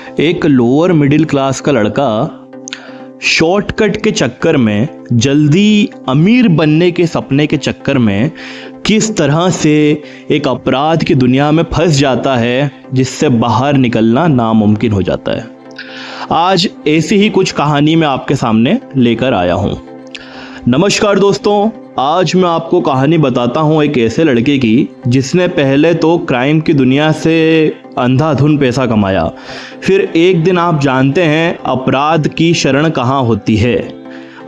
एक lower middle class का लड़का शॉर्टकट के चक्कर में, जल्दी अमीर बनने के सपने के चक्कर में किस तरह से एक अपराध की दुनिया में फंस जाता है जिससे बाहर निकलना नामुमकिन हो जाता है। आज ऐसी ही कुछ कहानी मैं आपके सामने लेकर आया हूँ। नमस्कार दोस्तों, आज मैं आपको कहानी बताता हूँ एक ऐसे लड़के की जिसने पहले तो क्राइम की दुनिया से अंधाधुन पैसा कमाया। फिर एक दिन आप जानते हैं अपराध की शरण कहाँ होती है।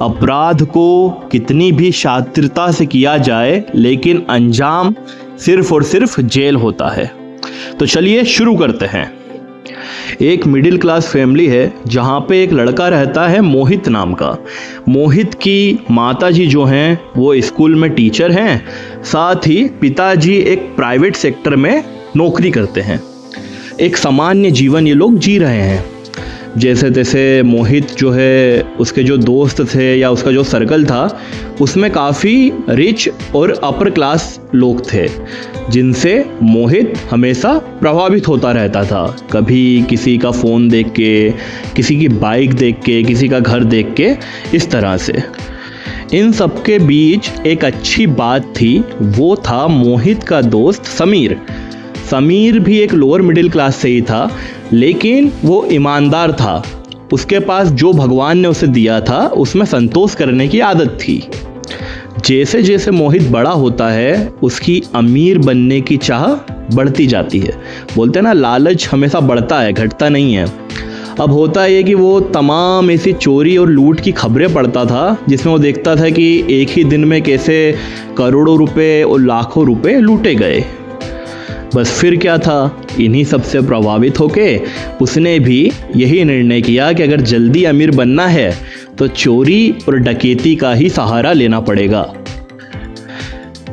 अपराध को कितनी भी शातिरता से किया जाए लेकिन अंजाम सिर्फ और सिर्फ जेल होता है। तो चलिए शुरू करते हैं। एक मिडिल क्लास फैमिली है जहाँ पे एक लड़का रहता है मोहित नाम का। मोहित की माताजी जो हैं वो स्कूल में टीचर हैं, साथ ही पिताजी एक प्राइवेट सेक्टर में नौकरी करते हैं। एक सामान्य जीवन ये लोग जी रहे हैं। जैसे तैसे मोहित जो है, उसके जो दोस्त थे या उसका जो सर्कल था उसमें काफ़ी रिच और अपर क्लास लोग थे जिनसे मोहित हमेशा प्रभावित होता रहता था। कभी किसी का फ़ोन देख के, किसी की बाइक देख के, किसी का घर देख के, इस तरह से। इन सब के बीच एक अच्छी बात थी, वो था मोहित का दोस्त समीर। समीर भी एक लोअर मिडिल क्लास से ही था, लेकिन वो ईमानदार था। उसके पास जो भगवान ने उसे दिया था उसमें संतोष करने की आदत थी। जैसे जैसे मोहित बड़ा होता है उसकी अमीर बनने की चाह बढ़ती जाती है। बोलते हैं ना, लालच हमेशा बढ़ता है, घटता नहीं है। अब होता है कि वो तमाम ऐसी चोरी और लूट की खबरें पढ़ता था जिसमें वो देखता था कि एक ही दिन में कैसे करोड़ों रुपए और लाखों रुपए लूटे गए। बस फिर क्या था, इन्हीं सब से प्रभावित होके उसने भी यही निर्णय किया कि अगर जल्दी अमीर बनना है तो चोरी और डकैती का ही सहारा लेना पड़ेगा।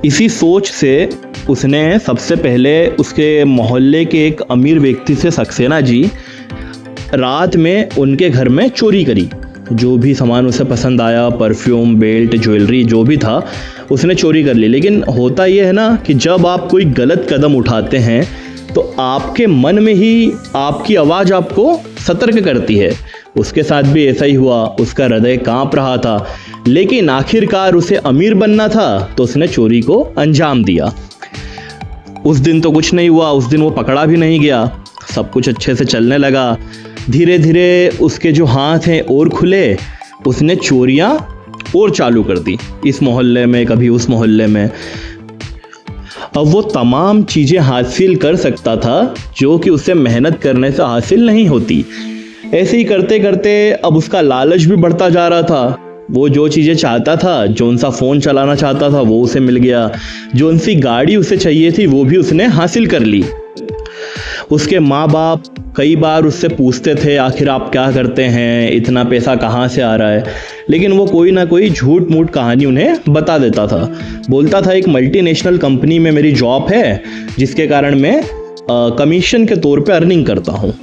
इसी सोच से उसने सबसे पहले उसके मोहल्ले के एक अमीर व्यक्ति से सक्सेना जी रात में उनके घर में चोरी करी। जो भी सामान उसे पसंद आया, परफ्यूम, बेल्ट, ज्वेलरी, जो भी था उसने चोरी कर ली। लेकिन होता यह है ना कि जब आप कोई गलत कदम उठाते हैं तो आपके मन में ही आपकी आवाज़ आपको सतर्क करती है। उसके साथ भी ऐसा ही हुआ। उसका हृदय कांप रहा था, लेकिन आखिरकार उसे अमीर बनना था तो उसने चोरी को अंजाम दिया। उस दिन तो कुछ नहीं हुआ, उस दिन वो पकड़ा भी नहीं गया। सब कुछ अच्छे से चलने लगा। धीरे धीरे उसके जो हाथ हैं और खुले, उसने चोरियां और चालू कर दी, इस मोहल्ले में, कभी उस मोहल्ले में। अब वो तमाम चीज़ें हासिल कर सकता था जो कि उसे मेहनत करने से हासिल नहीं होती। ऐसे ही करते करते अब उसका लालच भी बढ़ता जा रहा था। वो जो चीज़ें चाहता था, जौन सा फ़ोन चलाना चाहता था वो उसे मिल गया, जौन सी गाड़ी उसे चाहिए थी वो भी उसने हासिल कर ली। उसके माँ बाप कई बार उससे पूछते थे, आखिर आप क्या करते हैं, इतना पैसा कहाँ से आ रहा है, लेकिन वो कोई ना कोई झूठ मूठ कहानी उन्हें बता देता था। बोलता था एक मल्टीनेशनल कंपनी में मेरी जॉब है जिसके कारण मैं कमीशन के तौर पे अर्निंग करता हूँ।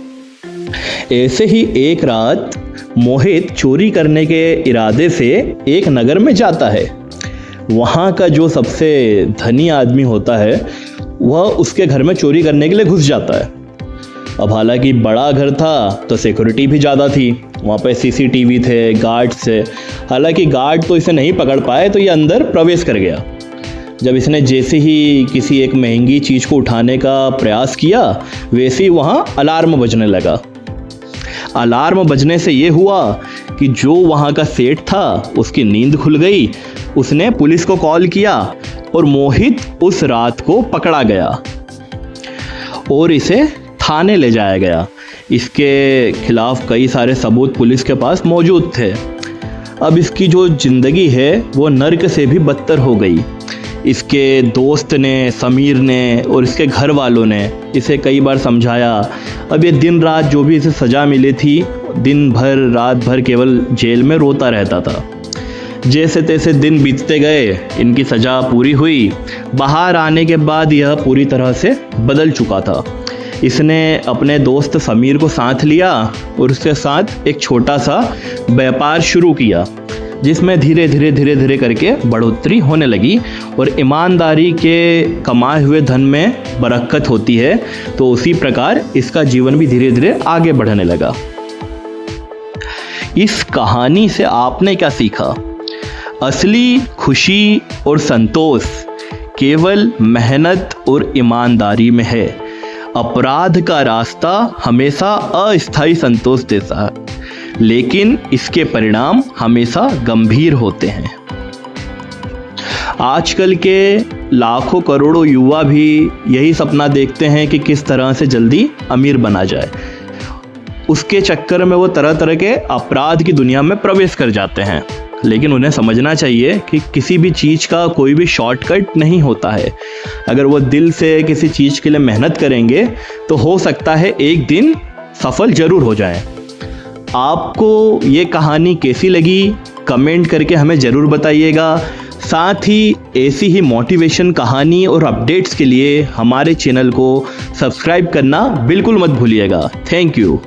ऐसे ही एक रात मोहित चोरी करने के इरादे से एक नगर में जाता है। वहाँ का जो सबसे धनी आदमी होता है वह उसके घर में चोरी करने के लिए घुस जाता है। अब हालांकि बड़ा घर था तो सिक्योरिटी भी ज़्यादा थी। वहाँ पे सीसीटीवी थे, गार्ड्स थे। हालांकि गार्ड तो इसे नहीं पकड़ पाए तो ये अंदर प्रवेश कर गया। जब इसने जैसे ही किसी एक महंगी चीज़ को उठाने का प्रयास किया, वैसे ही वहाँ अलार्म बजने लगा। अलार्म बजने से ये हुआ कि जो वहाँ का सेठ था उसकी नींद खुल गई। उसने पुलिस को कॉल किया और मोहित उस रात को पकड़ा गया और इसे थाने ले जाया गया। इसके खिलाफ कई सारे सबूत पुलिस के पास मौजूद थे। अब इसकी जो ज़िंदगी है वो नर्क से भी बदतर हो गई। इसके दोस्त ने, समीर ने और इसके घर वालों ने इसे कई बार समझाया। अब ये दिन रात जो भी इसे सज़ा मिली थी, दिन भर रात भर केवल जेल में रोता रहता था। जैसे तैसे दिन बीतते गए, इनकी सज़ा पूरी हुई। बाहर आने के बाद यह पूरी तरह से बदल चुका था। इसने अपने दोस्त समीर को साथ लिया और उसके साथ एक छोटा सा व्यापार शुरू किया। जिसमें धीरे धीरे करके बढ़ोतरी होने लगी और ईमानदारी के कमाए हुए धन में बरकत होती है। तो उसी प्रकार इसका जीवन भी धीरे धीरे आगे बढ़ने लगा। इस कहानी से आपने क्या सीखा? असली खुशी और संतोष केवल मेहनत और ईमानदारी में है। अपराध का रास्ता हमेशा अस्थायी संतोष देता है, लेकिन इसके परिणाम हमेशा गंभीर होते हैं। आजकल के लाखों करोड़ों युवा भी यही सपना देखते हैं कि किस तरह से जल्दी अमीर बना जाए। उसके चक्कर में वो तरह तरह के अपराध की दुनिया में प्रवेश कर जाते हैं। लेकिन उन्हें समझना चाहिए कि किसी भी चीज़ का कोई भी शॉर्टकट नहीं होता है। अगर वो दिल से किसी चीज़ के लिए मेहनत करेंगे तो हो सकता है एक दिन सफल जरूर हो जाए। आपको ये कहानी कैसी लगी कमेंट करके हमें ज़रूर बताइएगा। साथ ही ऐसी ही मोटिवेशन कहानी और अपडेट्स के लिए हमारे चैनल को सब्सक्राइब करना बिल्कुल मत भूलिएगा। Thank you.